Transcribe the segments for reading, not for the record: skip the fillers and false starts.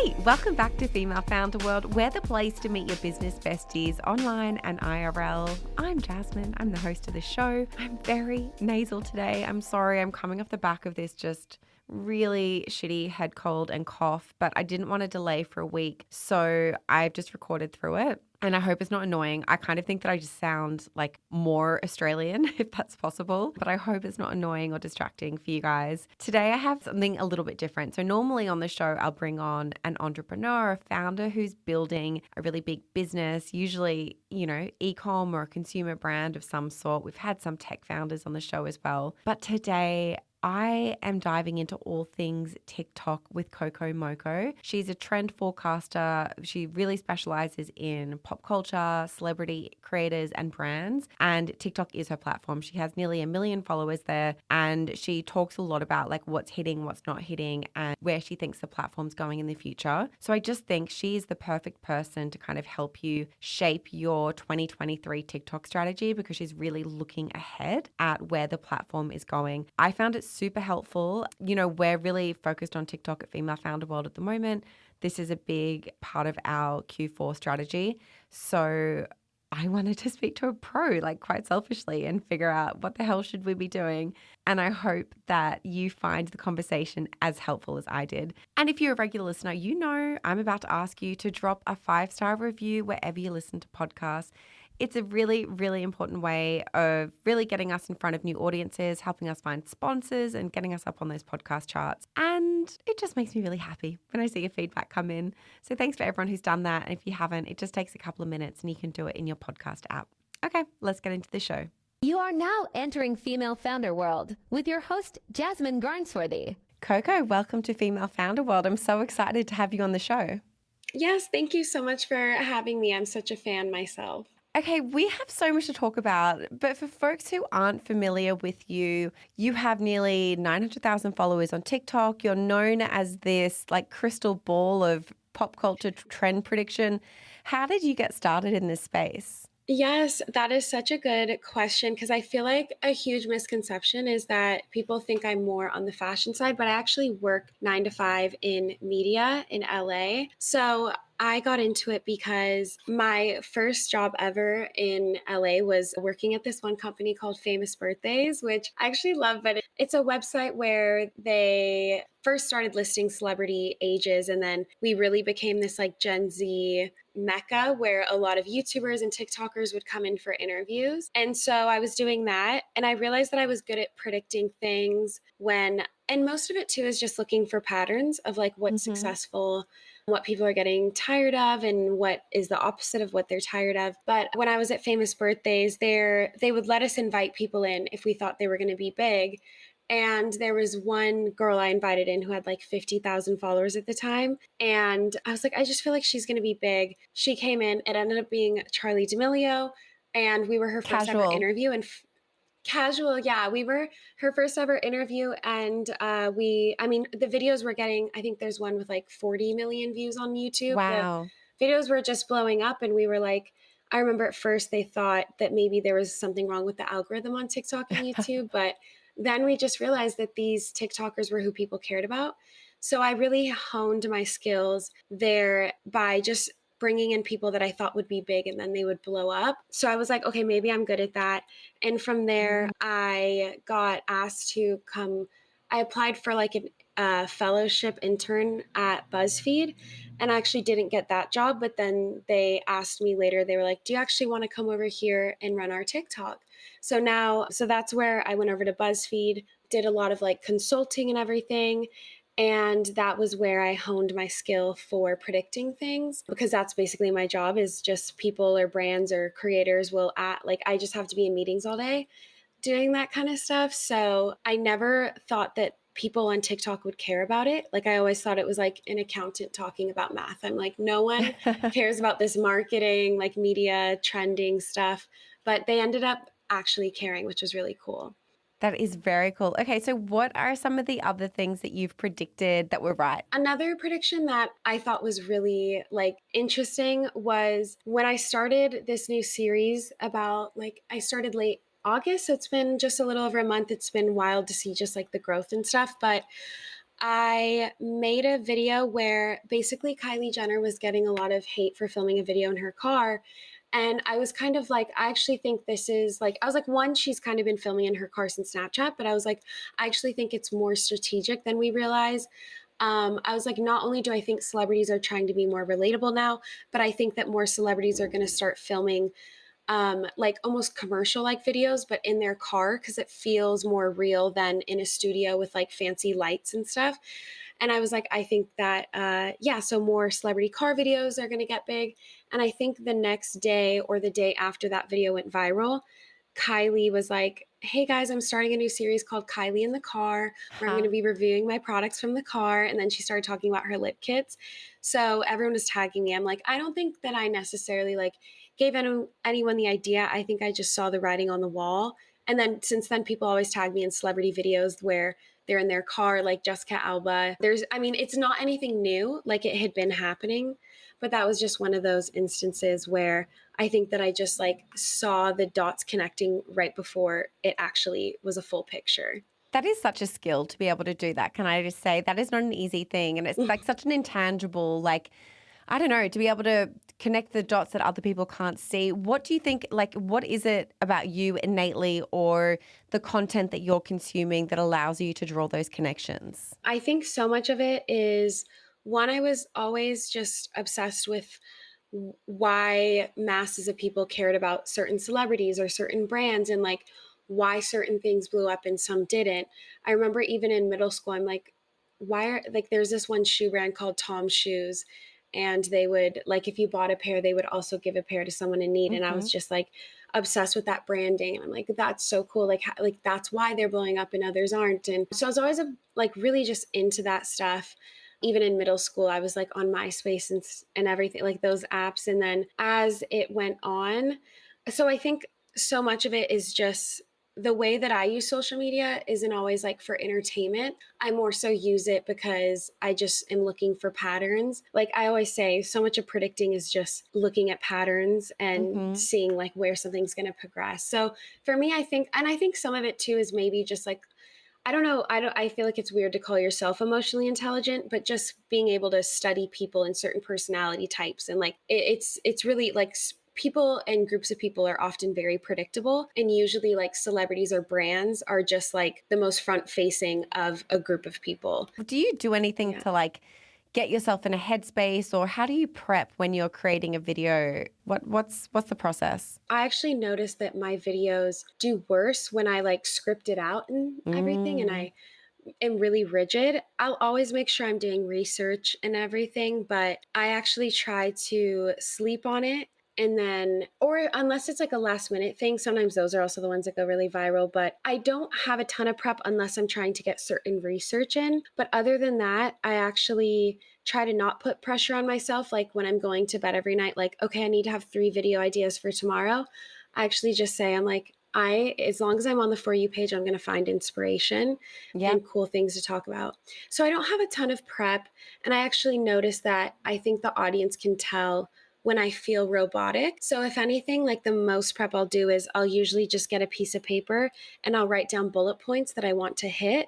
Hey, welcome back to Female Founder World. We're the place to meet your business besties online and IRL. I'm Jasmine. I'm the host of the show. I'm very nasal today. I'm sorry. I'm coming off the back of this just really shitty head cold and cough, but I didn't want to delay for a week. So I've just recorded through it. And I hope it's not annoying. I kind of think that I just sound like more Australian, if that's possible. But I hope it's not annoying or distracting for you guys. Today I have something a little bit different. So normally on the show, I'll bring on an entrepreneur, a founder who's building a really big business, usually, e-com or a consumer brand of some sort. We've had some tech founders on the show as well. But today I am diving into all things TikTok with Coco Mocoe. She's a trend forecaster. She really specializes in pop culture, celebrity creators, and brands. And TikTok is her platform. She has nearly 1 million followers there. And she talks a lot about like what's hitting, what's not hitting, and where she thinks the platform's going in the future. So I just think she's the perfect person to kind of help you shape your 2023 TikTok strategy because she's really looking ahead at where the platform is going. I found it super helpful. We're really focused on TikTok at Female Founder World at the moment. This is a big part of our Q4 strategy. So I wanted to speak to a pro, like quite selfishly, and figure out what the hell should we be doing. And I hope that you find the conversation as helpful as I did. And if you're a regular listener, I'm about to ask you to drop a 5-star review wherever you listen to podcasts. It's a really, really important way of really getting us in front of new audiences, helping us find sponsors and getting us up on those podcast charts. And it just makes me really happy when I see your feedback come in. So thanks for everyone who's done that. And if you haven't, it just takes a couple of minutes and you can do it in your podcast app. Okay, let's get into the show. You are now entering Female Founder World with your host, Jasmine Garnsworthy. Coco, welcome to Female Founder World. I'm so excited to have you on the show. Yes, thank you so much for having me. I'm such a fan myself. Okay, we have so much to talk about, but for folks who aren't familiar with you, you have nearly 900,000 followers on TikTok. You're known as this like crystal ball of pop culture trend prediction. How did you get started in this space? Yes, that is such a good question because I feel like a huge misconception is that people think I'm more on the fashion side, but I actually work 9 to 5 in media in LA. So I got into it because my first job ever in LA was working at this one company called Famous Birthdays, which I actually love, but it's a website where they first started listing celebrity ages, and then we really became this like Gen Z mecca where a lot of YouTubers and TikTokers would come in for interviews. And so I was doing that, and I realized that I was good at predicting things and most of it too is just looking for patterns of like what's successful, what people are getting tired of, and what is the opposite of what they're tired of. But when I was at Famous Birthdays, they would let us invite people in if we thought they were going to be big. And there was one girl I invited in who had like 50,000 followers at the time. And I was like, I just feel like she's going to be big. She came in. It ended up being Charlie D'Amelio. And we were her first ever interview. And casual, yeah. We were her first ever interview. And the videos were getting, I think there's one with like 40 million views on YouTube. Wow. The videos were just blowing up. And we were like, I remember at first they thought that maybe there was something wrong with the algorithm on TikTok and YouTube. But then we just realized that these TikTokers were who people cared about. So I really honed my skills there by just bringing in people that I thought would be big and then they would blow up. So I was like, okay, maybe I'm good at that. And from there, I got asked to come. I applied for like a fellowship intern at BuzzFeed, and I actually didn't get that job. But then they asked me later, they were like, do you actually want to come over here and run our TikTok? So that's where I went over to BuzzFeed, did a lot of like consulting and everything. And that was where I honed my skill for predicting things, because that's basically my job, is just people or brands or creators I just have to be in meetings all day doing that kind of stuff. So I never thought that people on TikTok would care about it. Like I always thought it was like an accountant talking about math. I'm like, no one cares about this marketing, like media trending stuff, but they ended up actually caring, which was really cool. That is very cool. Okay, so what are some of the other things that you've predicted that were right? Another prediction that I thought was really like interesting was when I started this new series I started late August, so it's been just a little over a month. It's been wild to see just like the growth and stuff, but I made a video where basically Kylie Jenner was getting a lot of hate for filming a video in her car. And I was kind of like, I actually think this is like, I was like, one, she's kind of been filming in her car since Snapchat, but I was like, I actually think it's more strategic than we realize. I was like, not only do I think celebrities are trying to be more relatable now, but I think that more celebrities are going to start filming like almost commercial like videos, but in their car because it feels more real than in a studio with like fancy lights and stuff. And I was like, I think that, yeah, so more celebrity car videos are going to get big. And I think the next day or the day after that video went viral, Kylie was like, hey guys, I'm starting a new series called Kylie in the Car, where I'm going Huh. to be reviewing my products from the car. And then she started talking about her lip kits. So everyone was tagging me. I'm like, I don't think that I necessarily like gave anyone the idea. I think I just saw the writing on the wall. And then since then, people always tag me in celebrity videos where they're in their car, like Jessica Alba. I mean, it's not anything new, like it had been happening, but that was just one of those instances where I think that I just like saw the dots connecting right before it actually was a full picture. That is such a skill to be able to do that. Can I just say that is not an easy thing? And it's like such an intangible, like, I don't know, to be able to connect the dots that other people can't see. What do you think, like, what is it about you innately or the content that you're consuming that allows you to draw those connections? I think so much of it is one, I was always just obsessed with why masses of people cared about certain celebrities or certain brands and like why certain things blew up and some didn't. I remember even in middle school, I'm like, why are like there's this one shoe brand called Tom's Shoes, and they would like if you bought a pair, they would also give a pair to someone in need. And I Mm-hmm. was just like obsessed with that branding. And I'm like, that's so cool. Like that's why they're blowing up and others aren't. And so I was always like really just into that stuff. Even in middle school, I was like on MySpace and everything, like those apps. And then as it went on, so I think so much of it is just the way that I use social media isn't always like for entertainment. I more so use it because I just am looking for patterns. Like I always say, so much of predicting is just looking at patterns and Mm-hmm. seeing like where something's going to progress. So for me, I think, and I think some of it too is maybe just like I don't know. I feel like it's weird to call yourself emotionally intelligent, but just being able to study people and certain personality types and like it's really like people and groups of people are often very predictable, and usually like celebrities or brands are just like the most front facing of a group of people. Do you do anything Yeah. to like get yourself in a headspace, or how do you prep when you're creating a video? What's the process? I actually noticed that my videos do worse when I like script it out and everything and Mm, I am really rigid. I'll always make sure I'm doing research and everything, but I actually try to sleep on it. And then, or unless it's like a last minute thing, sometimes those are also the ones that go really viral. But I don't have a ton of prep unless I'm trying to get certain research in. But other than that, I actually try to not put pressure on myself. Like when I'm going to bed every night, like, okay, I need to have 3 video ideas for tomorrow. I actually just say, I'm like, as long as I'm on the For You page, I'm going to find inspiration yeah. and cool things to talk about. So I don't have a ton of prep. And I actually noticed that I think the audience can tell when I feel robotic. So if anything, like the most prep I'll do is I'll usually just get a piece of paper and I'll write down bullet points that I want to hit,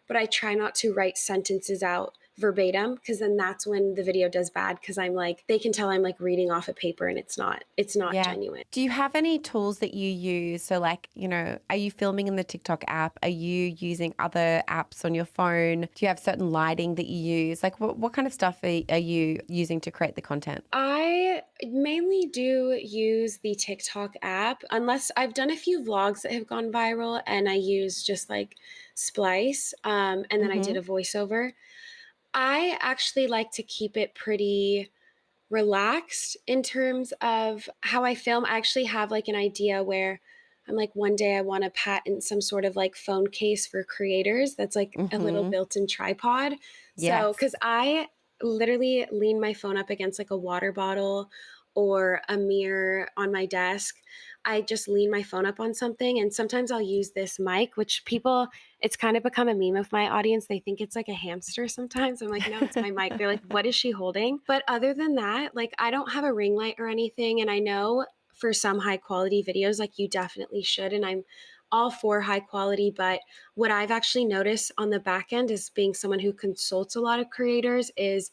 but I try not to write sentences out verbatim because then that's when the video does bad because I'm like they can tell I'm like reading off a paper and it's not Yeah. genuine. Do you have any tools that you use? So, like, are you filming in the TikTok app? Are you using other apps on your phone? Do you have certain lighting that you use? Like, what kind of stuff are you using to create the content? I mainly do use the TikTok app, unless I've done a few vlogs that have gone viral and I use just like Splice, and then I did Mm-hmm. a voiceover. I actually like to keep it pretty relaxed in terms of how I film. I actually have like an idea where I'm like, one day I want to patent some sort of like phone case for creators that's like a little Mm-hmm. built in tripod. So, Yes. because I literally lean my phone up against like a water bottle or a mirror on my desk. I just lean my phone up on something. And sometimes I'll use this mic, which people, it's kind of become a meme of my audience. They think it's like a hamster sometimes. I'm like, no, it's my mic. They're like, what is she holding? But other than that, like, I don't have a ring light or anything. And I know for some high quality videos, like, you definitely should. And all for high quality. But what I've actually noticed on the back end is being someone who consults a lot of creators is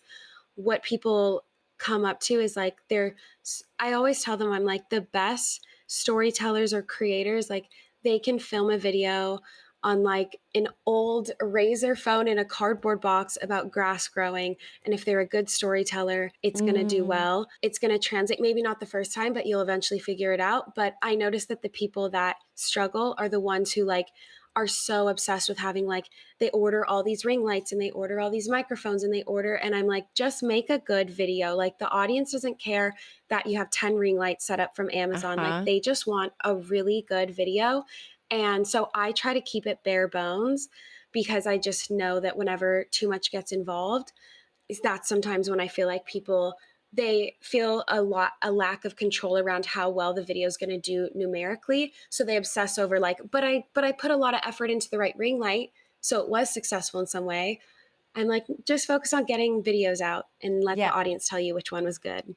what people come up to is like I always tell them I'm like the best storytellers or creators, like they can film a video on like an old razor phone in a cardboard box about grass growing, and if they're a good storyteller it's going to do Mm. well. It's going to translate, maybe not the first time, but you'll eventually figure it out. But I notice that the people that struggle are the ones who like are so obsessed with having like they order all these ring lights and they order all these microphones and they order, and I'm like, just make a good video. Like the audience doesn't care that you have 10 ring lights set up from Amazon. Like Uh-huh. they just want a really good video. And so I try to keep it bare bones because I just know that whenever too much gets involved, that's sometimes when I feel like people, they feel a lack of control around how well the video is going to do numerically, so they obsess over like, but I put a lot of effort into the right ring light, so it was successful in some way. I'm like, just focus on getting videos out and let the Yeah. audience tell you which one was good.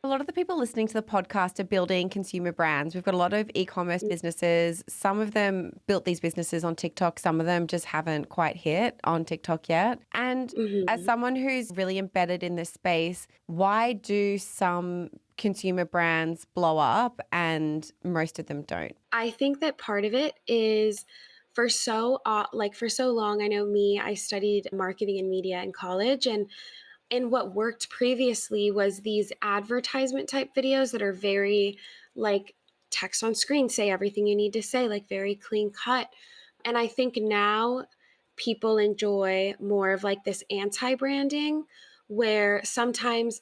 A lot of the people listening to the podcast are building consumer brands. We've got a lot of e-commerce businesses. Some of them built these businesses on TikTok. Some of them just haven't quite hit on TikTok yet. And as Mm-hmm. someone who's really embedded in this space, why do some consumer brands blow up and most of them don't? I think that part of it is for so long. I know me, I studied marketing and media in college, and what worked previously was these advertisement type videos that are very like text on screen, say everything you need to say, like very clean cut. And I think now people enjoy more of like this anti branding where sometimes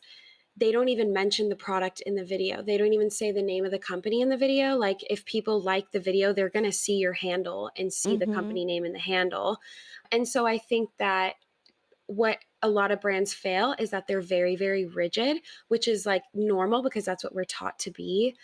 they don't even mention the product in the video. They don't even say the name of the company in the video. Like if people like the video, they're going to see your handle and see the Mm-hmm. company name in the handle. And so I think that what a lot of brands fail is that they're very, very rigid, which is like normal because that's what we're taught to be.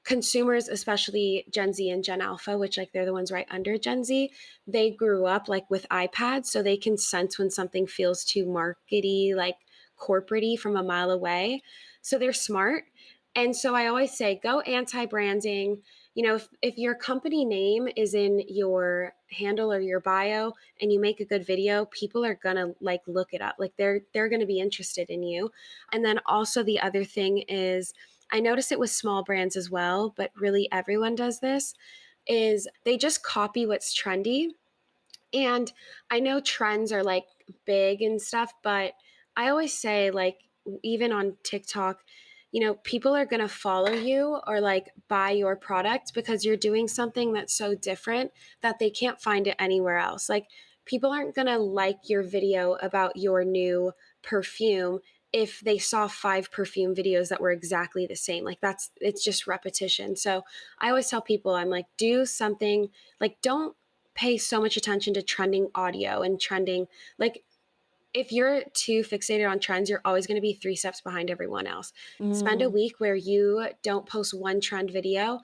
Consumers, especially Gen Z and Gen Alpha, which like they're the ones right under Gen Z, they grew up like with iPads, so they can sense when something feels too markety, like corporate-y from a mile away. So they're smart. And so I always say go anti-branding. You know, if your company name is in your handle or your bio and you make a good video, people are gonna like look it up. Like they're gonna be interested in you. And then also the other thing is I notice it with small brands as well, but really everyone does this, is they just copy what's trendy. And I know trends are like big and stuff, but I always say, like, even on TikTok, you know, people are going to follow you or like buy your product because you're doing something that's so different that they can't find it anywhere else. Like, people aren't going to like your video about your new perfume if they saw 5 perfume videos that were exactly the same. Like, it's just repetition. So I always tell people, I'm like, do something, like, don't pay so much attention to trending audio and trending, like, if you're too fixated on trends, you're always going to be 3 steps behind everyone else. Spend a Mm. week where you don't post one trend video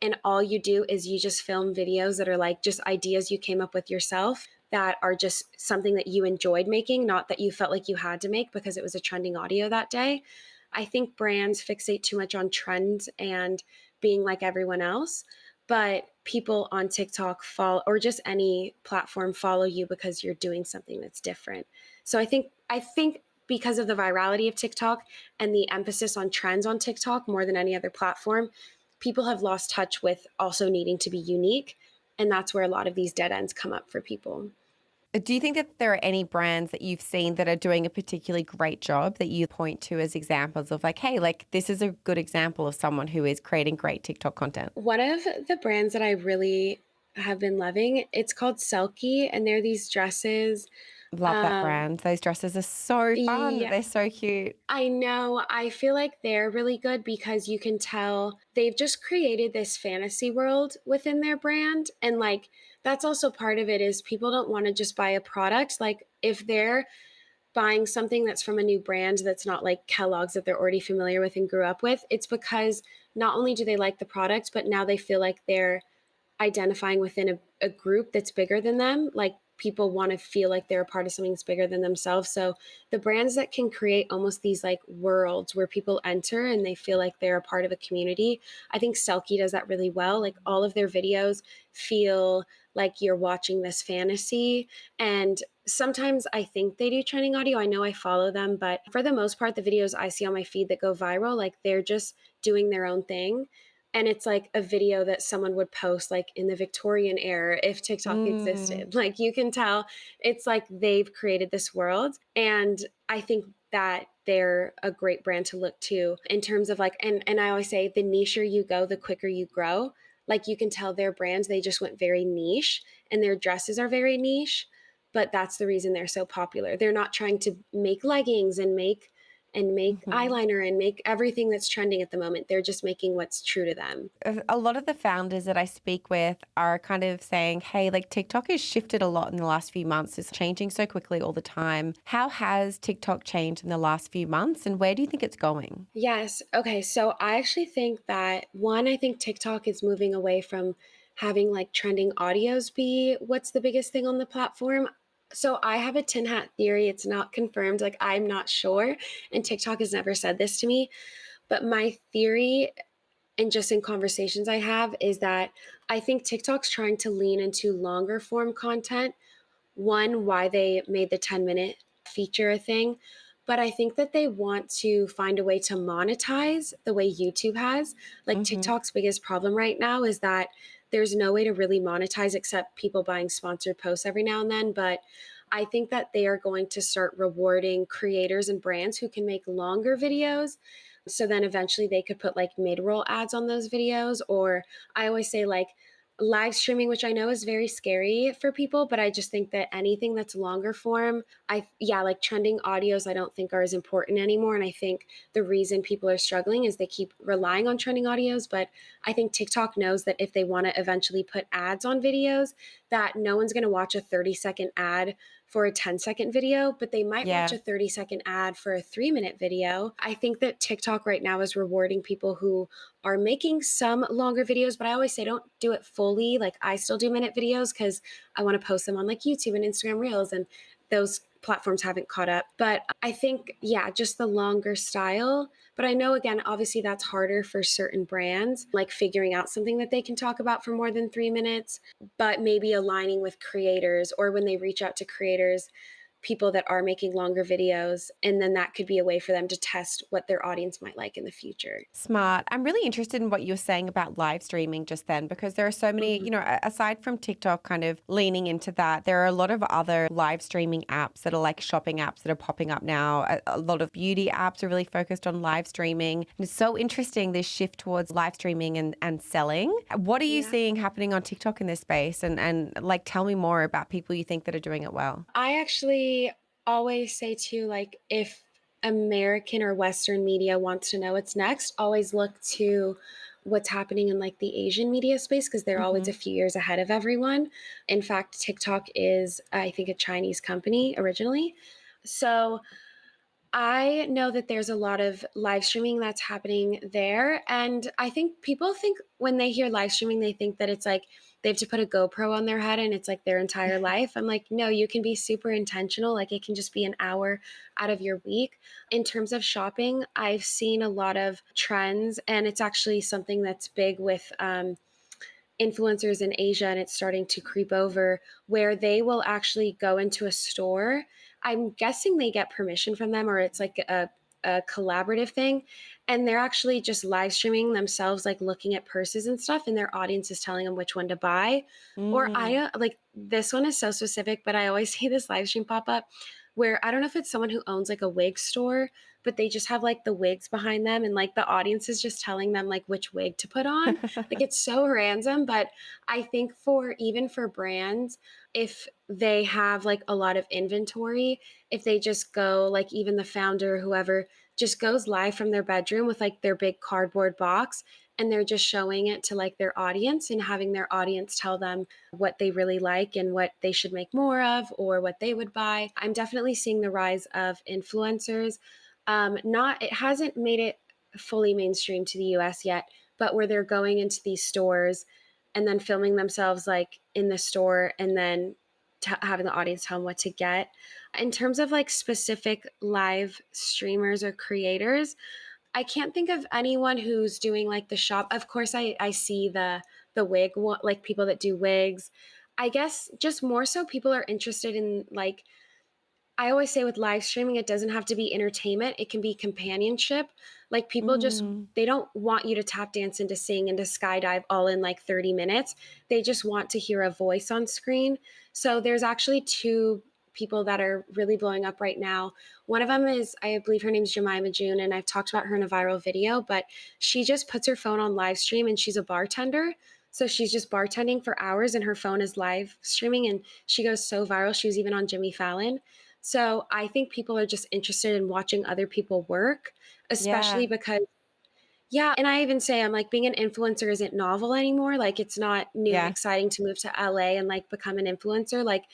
and all you do is you just film videos that are like just ideas you came up with yourself that are just something that you enjoyed making, not that you felt like you had to make because it was a trending audio that day. I think brands fixate too much on trends and being like everyone else, but people on TikTok follow, or just any platform, follow you because you're doing something that's different. So I think because of the virality of TikTok and the emphasis on trends on TikTok more than any other platform, people have lost touch with also needing to be unique, and that's where a lot of these dead ends come up for people. Do you think that there are any brands that you've seen that are doing a particularly great job that you point to as examples of like, hey, like this is a good example of someone who is creating great TikTok content? One of the brands that I really have been loving, it's called Selkie, and they're these dresses. Love that Um, brand. Those dresses are so fun. yeah, They're so cute. I know. I feel like they're really good because you can tell they've just created this fantasy world within their brand. And like, that's also part of it is people don't want to just buy a product. Like, if they're buying something that's from a new brand that's not like Kellogg's that they're already familiar with and grew up with, it's because not only do they like the product, but now they feel like they're identifying within a group that's bigger than them. Like, people want to feel like they're a part of something that's bigger than themselves. So the brands that can create almost these like worlds where people enter and they feel like they're a part of a community, I think Selkie does that really well. Like all of their videos feel like you're watching this fantasy. And sometimes I think they do trending audio. I know I follow them, but for the most part, the videos I see on my feed that go viral, like they're just doing their own thing. And it's like a video that someone would post like in the Victorian era if TikTok Mm. existed. Like you can tell it's like they've created this world. And I think that they're a great brand to look to in terms of like, and I always say the nicher you go, the quicker you grow. Like you can tell their brands, they just went very niche and their dresses are very niche, but that's the reason they're so popular. They're not trying to make leggings and make Mhm. eyeliner and make everything that's trending at the moment. They're just making what's true to them. A lot of the founders that I speak with are kind of saying, hey, like TikTok has shifted a lot in the last few months. It's changing so quickly all the time. How has TikTok changed in the last few months and where do you think it's going? Yes. Okay. So I actually think that one, I think TikTok is moving away from having like trending audios be what's the biggest thing on the platform. So I have a tin hat theory. It's not confirmed. Like I'm not sure. And TikTok has never said this to me. But my theory, and just in conversations I have, is that I think TikTok's trying to lean into longer form content. One, why they made the 10-minute feature a thing, but I think that they want to find a way to monetize the way YouTube has. Like Hmm. TikTok's biggest problem right now is that there's no way to really monetize except people buying sponsored posts every now and then. But I think that they are going to start rewarding creators and brands who can make longer videos. So then eventually they could put like mid roll ads on those videos. Or I always say, like, live streaming, which I know is very scary for people, but I just think that anything that's longer form, yeah, like trending audios, I don't think are as important anymore. And I think the reason people are struggling is they keep relying on trending audios. But I think TikTok knows that if they want to eventually put ads on videos, that no one's going to watch a 30-second ad for a 10-second video, but they might watch Yeah. a 30-second ad for a 3-minute video. I think that TikTok right now is rewarding people who are making some longer videos, but I always say don't do it fully. Like I still do minute videos because I want to post them on like YouTube and Instagram Reels, and those platforms haven't caught up. But I think, yeah, just the longer style. But I know, again, obviously that's harder for certain brands, like figuring out something that they can talk about for more than 3 minutes, but maybe aligning with creators, or when they reach out to creators, people that are making longer videos, and then that could be a way for them to test what their audience might like in the future. Smart. I'm really interested in what you were saying about live streaming just then, because there are so many, Mhm. aside from TikTok kind of leaning into that, there are a lot of other live streaming apps that are like shopping apps that are popping up now. A lot of beauty apps are really focused on live streaming. And it's so interesting, this shift towards live streaming and selling. What are you Yeah. seeing happening on TikTok in this space? And like, tell me more about people you think that are doing it well. I actually always say too, like, if American or Western media wants to know what's next, always look to what's happening in like the Asian media space because they're always a Hmm. few years ahead of everyone. In fact, TikTok is, I think, a Chinese company originally. So I know that there's a lot of live streaming that's happening there. And I think people think when they hear live streaming, they think that it's like they have to put a GoPro on their head and it's like their entire life. I'm like, no, you can be super intentional. Like it can just be an hour out of your week. In terms of shopping, I've seen a lot of trends, and it's actually something that's big with influencers in Asia, and it's starting to creep over, where they will actually go into a store. I'm guessing they get permission from them, or it's like a collaborative thing. And they're actually just live streaming themselves, like looking at purses and stuff, and their audience is telling them which one to buy. Or Mm. I like this one is so specific, but I always see this live stream pop up where I don't know if it's someone who owns like a wig store, but they just have like the wigs behind them, and like the audience is just telling them like which wig to put on. Like it's so random, but I think for even for brands, if they have like a lot of inventory, if they just go like even the founder, whoever, just goes live from their bedroom with like their big cardboard box, and they're just showing it to like their audience and having their audience tell them what they really like and what they should make more of or what they would buy. I'm definitely seeing the rise of influencers. Not it hasn't made it fully mainstream to the US yet, but where they're going into these stores and then filming themselves like in the store and then having the audience tell them what to get. In terms of like specific live streamers or creators, I can't think of anyone who's doing like the shop. Of course, I see the wig like people that do wigs. I guess just more so people are interested in like, I always say with live streaming, it doesn't have to be entertainment. It can be companionship. Like people just, Mm, they don't want you to tap dance and to sing and to skydive all in like 30 minutes. They just want to hear a voice on screen. So there's actually two people that are really blowing up right now. One of them is, I believe her name's Jemima June, and I've talked about her in a viral video, but she just puts her phone on live stream and she's a bartender. So she's just bartending for hours and her phone is live streaming and she goes so viral. She was even on Jimmy Fallon. So I think people are just interested in watching other people work, yeah. especially because, yeah. And I even say, I'm like, being an influencer isn't novel anymore. Like, it's not new and Yeah. exciting to move to LA and like become an influencer. Like,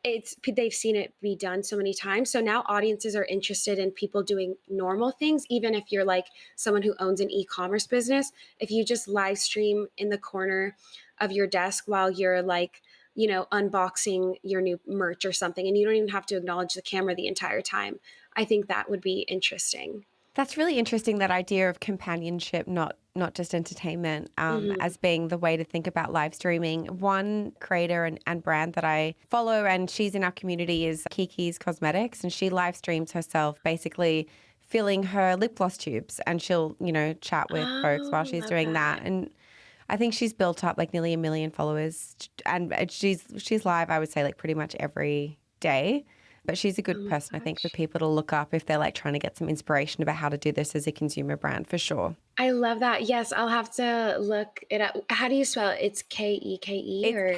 they've seen it be done so many times. So now audiences are interested in people doing normal things, even if you're like someone who owns an e-commerce business. If you just live stream in the corner of your desk while you're like, unboxing your new merch or something, and you don't even have to acknowledge the camera the entire time, I think that would be interesting. That's really interesting, that idea of companionship, not just entertainment, Mm-hmm. as being the way to think about live streaming. One creator and brand that I follow, and she's in our community, is Kiki's Cosmetics, and she live streams herself basically filling her lip gloss tubes, and she'll, chat with folks Oh, while she's love doing that. that. And I think she's built up like nearly 1 million followers, and she's live, I would say, like pretty much every day. But she's a Oh good my person, I think, for gosh. people to look up if they're like trying to get some inspiration about how to do this as a consumer brand, for sure. I love that. Yes, I'll have to look it up. How do you spell it? It's Keke It's or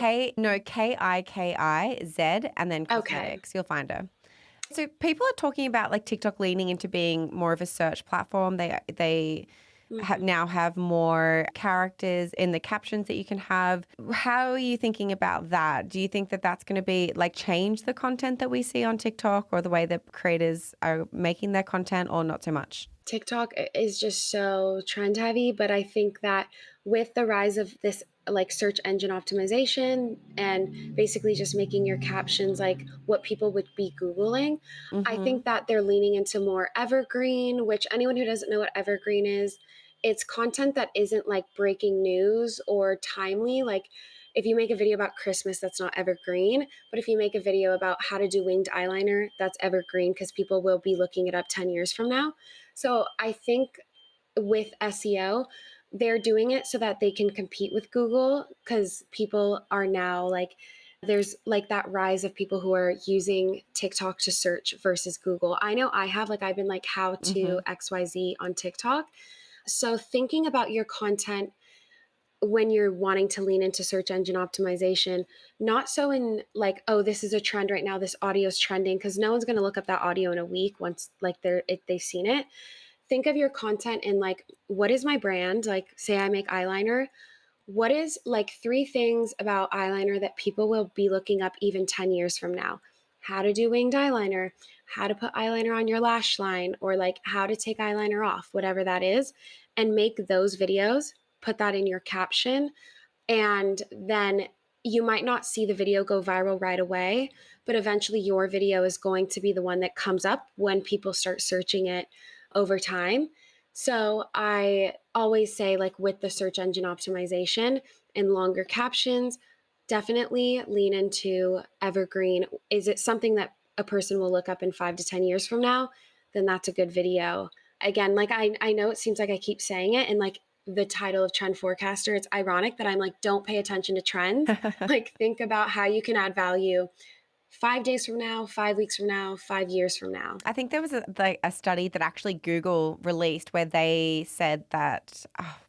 KIKIZ and then okay. cosmetics. You'll find her. So people are talking about like TikTok leaning into being more of a search platform. They Mhm. now have more characters in the captions that you can have. How are you thinking about that? Do you think that that's going to be like change the content that we see on TikTok, or the way that creators are making their content, or not so much? TikTok is just so trend heavy, but I think that with the rise of this like search engine optimization and basically just making your captions like what people would be Googling, I Mm-hmm. think that they're leaning into more evergreen, which anyone who doesn't know what evergreen is, it's content that isn't like breaking news or timely. Like if you make a video about Christmas, that's not evergreen. But if you make a video about how to do winged eyeliner, that's evergreen because people will be looking it up 10 years from now. So I think with SEO, they're doing it so that they can compete with Google because people are now like, there's like that rise of people who are using TikTok to search versus Google. I know I've been like how Mm-hmm. to XYZ on TikTok. So thinking about your content when you're wanting to lean into search engine optimization, not so in like, oh, this is a trend right now, this audio is trending, because no one's going to look up that audio in a week once like they've seen it. Think of your content in like, what is my brand? Like, say I make eyeliner. What is like three things about eyeliner that people will be looking up even 10 years from now? How to do winged eyeliner, how to put eyeliner on your lash line, or like how to take eyeliner off, whatever that is, and make those videos, put that in your caption, and then you might not see the video go viral right away, but eventually your video is going to be the one that comes up when people start searching it over time. So I always say, like with the search engine optimization and longer captions, definitely lean into evergreen. Is it something that a person will look up in 5 to 10 years from now? Then that's a good video. Again, like I know it seems like I keep saying it, and like the title of trend forecaster, it's ironic that I'm like, don't pay attention to trends. Like, think about how you can add value 5 days from now, 5 weeks from now, 5 years from now. I think there was a study that actually Google released where they said that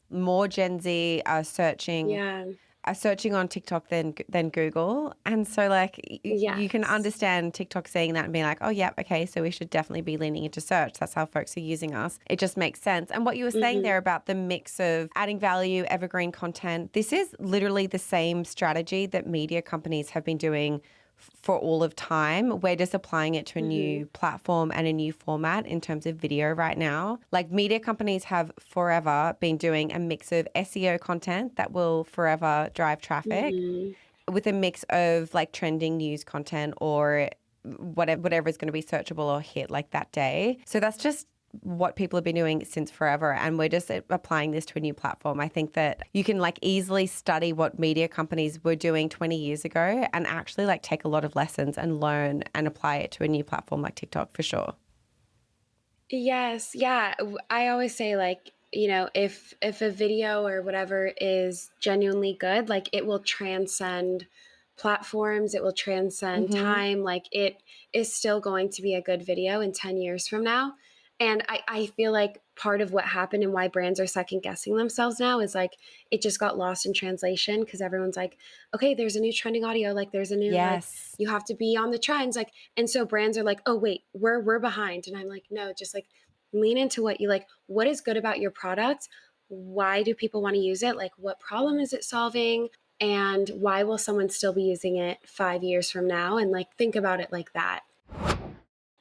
more Gen Z Yeah. are searching on TikTok than Google. And so like you can Yes. understand TikTok seeing that and being like, oh yeah, okay, so we should definitely be leaning into search. That's how folks are using us. It just makes sense. And what you were saying Mm-hmm. there about the mix of adding value, evergreen content, this is literally the same strategy that media companies have been doing for all of time. We're just applying it to a Mm-hmm. new platform and a new format in terms of video right now. Like media companies have forever been doing a mix of SEO content that will forever drive traffic Mm-hmm. with a mix of like trending news content or whatever is going to be searchable or hit like that day. So that's just what people have been doing since forever, and we're just applying this to a new platform. I think that you can like easily study what media companies were doing 20 years ago and actually like take a lot of lessons and learn and apply it to a new platform like TikTok for sure. Yes, yeah. I always say like, if a video or whatever is genuinely good, like it will transcend platforms, it will transcend Mm-hmm. time, like it is still going to be a good video in 10 years from now. And I feel like part of what happened and why brands are second guessing themselves now is like it just got lost in translation because everyone's like, okay, there's a new trending audio, like there's a new like Yes. you have to be on the trends, like, and so brands are like, oh wait, we're behind. And I'm like, no, just like lean into what you like, what is good about your product, why do people want to use it, like what problem is it solving, and why will someone still be using it 5 years from now, and like think about it like that.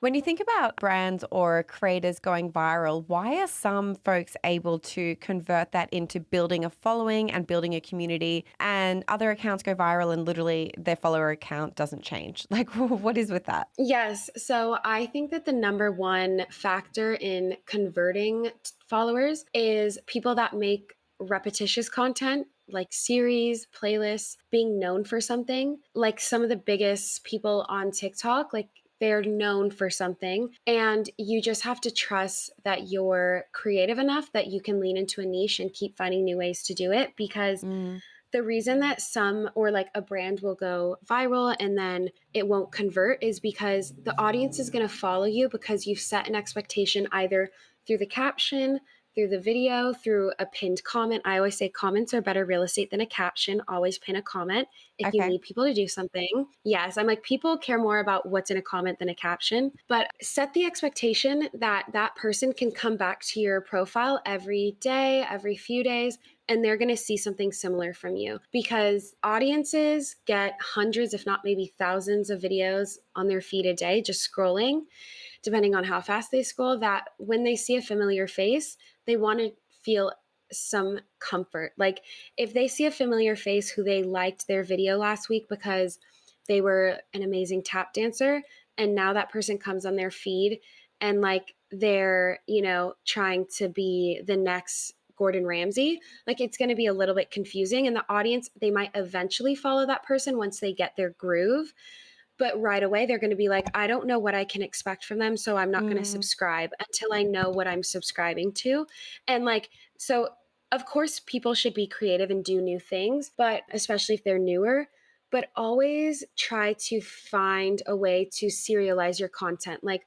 When you think about brands or creators going viral, why are some folks able to convert that into building a following and building a community, and other accounts go viral and literally their follower account doesn't change? Like, what is with that? Yes. So I think that the number one factor in converting followers is people that make repetitious content, like series, playlists, being known for something. Like some of the biggest people on TikTok, like they're known for something. And you just have to trust that you're creative enough that you can lean into a niche and keep finding new ways to do it, because Mm, the reason that some or like a brand will go viral and then it won't convert is because the audience is going to follow you because you've set an expectation either through the caption, through the video, through a pinned comment. I always say comments are better real estate than a caption. Always pin a comment if you okay. need people to do something. Yes, I'm like, people care more about what's in a comment than a caption, but set the expectation that that person can come back to your profile every day, every few days, and they're going to see something similar from you, because audiences get hundreds, if not maybe thousands of videos on their feed a day just scrolling, depending on how fast they scroll, that when they see a familiar face, they want to feel some comfort. Like if they see a familiar face who they liked their video last week because they were an amazing tap dancer, and now that person comes on their feed and like they're, trying to be the next Gordon Ramsay, like it's going to be a little bit confusing. And the audience, they might eventually follow that person once they get their groove, but right away they're going to be like, I don't know what I can expect from them, so I'm not going to Mm, subscribe until I know what I'm subscribing to. And like, so of course people should be creative and do new things, but especially if they're newer, but always try to find a way to serialize your content. Like,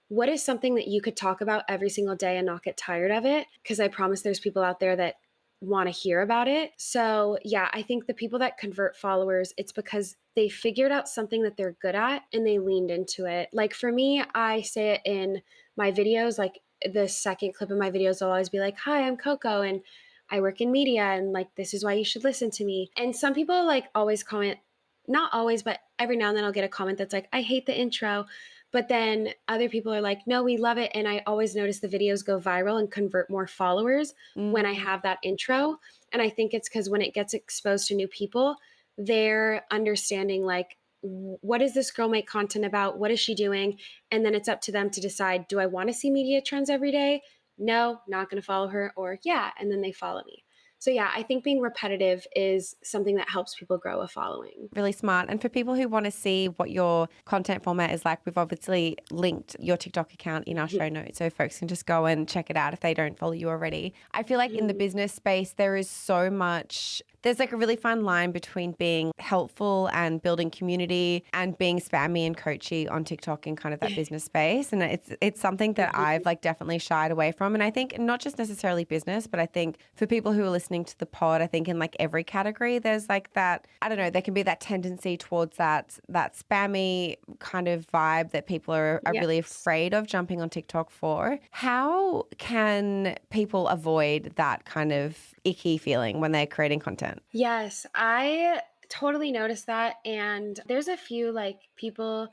what is something that you could talk about every single day and not get tired of it? Because I promise there's people out there that want to hear about it. So, yeah, I think the people that convert followers, it's because they figured out something that they're good at and they leaned into it. Like for me, I say it in my videos, like the second clip of my videos will always be like, "Hi, I'm Coco and I work in media and like this is why you should listen to me." And some people like always comment, not always, but every now and then I'll get a comment that's like, "I hate the intro." But then other people are like, "No, we love it." And I always notice the videos go viral and convert more followers when I mm. have that intro. And I think it's because when it gets exposed to new people, they're understanding like, what does this girl make content about? What is she doing? And then it's up to them to decide, do I want to see media trends every day? No, not going to follow her. Or yeah, and then they follow me. So yeah, I think being repetitive is something that helps people grow a following. Really smart. And for people who want to see what your content format is like, we've obviously linked your TikTok account in our show notes so folks can just go and check it out if they don't follow you already. I feel like in the business space, there is so much. There's like a really fine line between being helpful and building community and being spammy and coachy on TikTok in kind of that business space. And it's something that I've like definitely shied away from. And I think not just necessarily business, but I think for people who are listening to the pod, I think in like every category, there's like that, I don't know, there can be that tendency towards that spammy kind of vibe that people are really Yes. afraid of jumping on TikTok for. How can people avoid that kind of icky feeling when they're creating content? Yes, I totally noticed that. And there's a few like people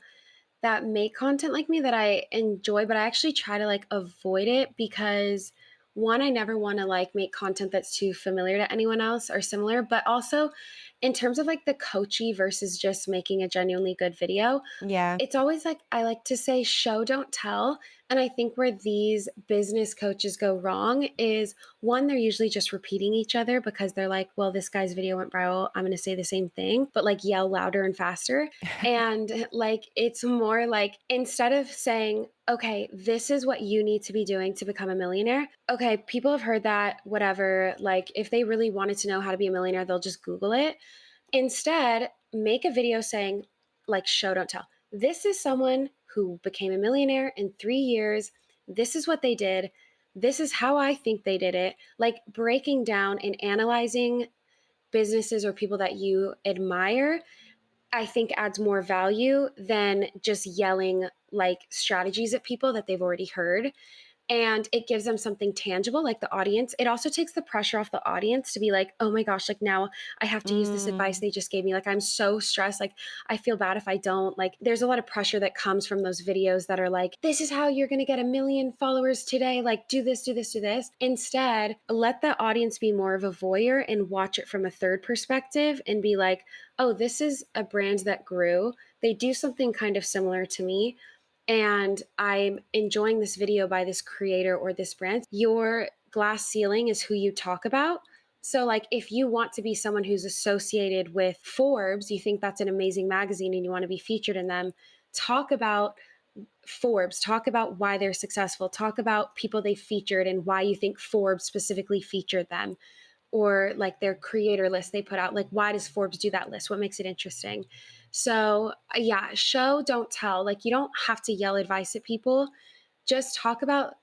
that make content like me that I enjoy, but I actually try to like avoid it because one, I never want to like make content that's too familiar to anyone else or similar, but also in terms of like the coachy versus just making a genuinely good video, Yeah. it's always like I like to say show don't tell. And I think where these business coaches go wrong is one, they're usually just repeating each other because they're like, well, this guy's video went viral, I'm going to say the same thing, but like yell louder and faster. And like it's more like instead of saying, okay, this is what you need to be doing to become a millionaire. Okay, people have heard that, whatever. Like if they really wanted to know how to be a millionaire, they'll just Google it. Instead, make a video saying, like, show, don't tell. This is someone who became a millionaire in 3 years. This is what they did. This is how I think they did it. Like, breaking down and analyzing businesses or people that you admire, I think adds more value than just yelling like strategies at people that they've already heard, and it gives them something tangible like the audience. It also takes the pressure off the audience to be like, oh my gosh, like now I have to use this advice Mm. they just gave me, like I'm so stressed, like I feel bad if I don't. Like there's a lot of pressure that comes from those videos that are like, this is how you're going to get 1 million followers today, like do this, do this, do this. Instead, let the audience be more of a voyeur and watch it from a third perspective and be like, oh, this is a brand that grew, they do something kind of similar to me, and I'm enjoying this video by this creator or this brand. Your glass ceiling is who you talk about. So, like, if you want to be someone who's associated with Forbes, you think that's an amazing magazine and you want to be featured in them, talk about Forbes, talk about why they're successful, talk about people they featured and why you think Forbes specifically featured them, or like their creator list they put out. Like, why does Forbes do that list? What makes it interesting? So, yeah, show, don't tell. Like, you don't have to yell advice at people. Just talk about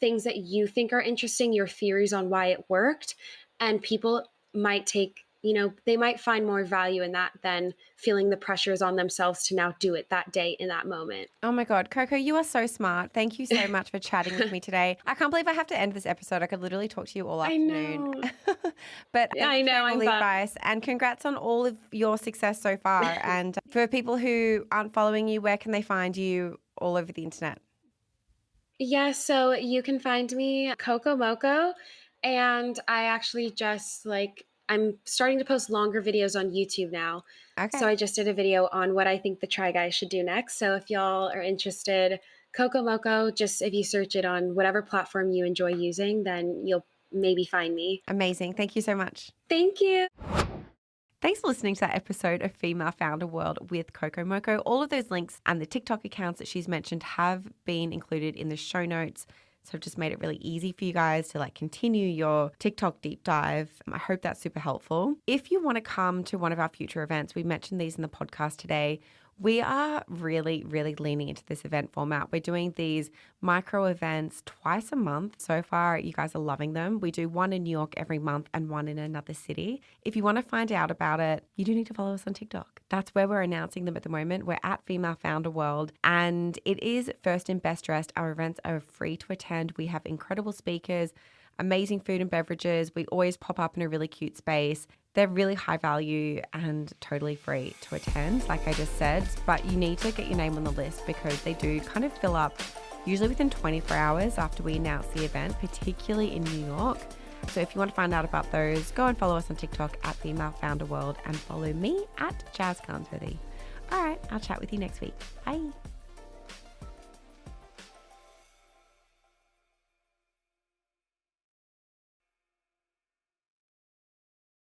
things that you think are interesting, your theories on why it worked. And people might take, they might find more value in that than feeling the pressures on themselves to now do it that day in that moment. Oh my God, Coco, you are so smart. Thank you so much for chatting with me today. I can't believe I have to end this episode. I could literally talk to you all I afternoon. know. But Yeah, thanks I for know. sharing all I'm the bummed. advice and congrats on all of your success so far. And for people who aren't following you, where can they find you all over the internet? Yeah, so you can find me Coco Moco, and I actually just like I'm starting to post longer videos on YouTube now. So Okay. I just did a video on what I think the Try Guys should do next. So if y'all are interested, Coco Moco, just if you search it on whatever platform you enjoy using, then you'll maybe find me. Amazing. Thank you so much. Thank you. Thanks for listening to that episode of Female Founder World with Coco Moco. All of those links and the TikTok accounts that she's mentioned have been included in the show notes. So I've just made it really easy for you guys to like continue your TikTok deep dive. I hope that's super helpful. If you want to come to one of our future events, we mentioned these in the podcast today. We are really, really leaning into this event format. We're doing these micro events twice a month. So far, you guys are loving them. We do one in New York every month and one in another city. If you want to find out about it, you do need to follow us on TikTok. That's where we're announcing them at the moment. We're at Female Founder World, and it is first and best dressed. Our events are free to attend. We have incredible speakers, amazing food and beverages. We always pop up in a really cute space. They're really high value and totally free to attend, like I just said, but you need to get your name on the list because they do kind of fill up usually within 24 hours after we announce the event, particularly in New York. So if you want to find out about those, go and follow us on TikTok at Female Founder World and follow me at Jazz Carnsworthy. All right, I'll chat with you next week. Bye.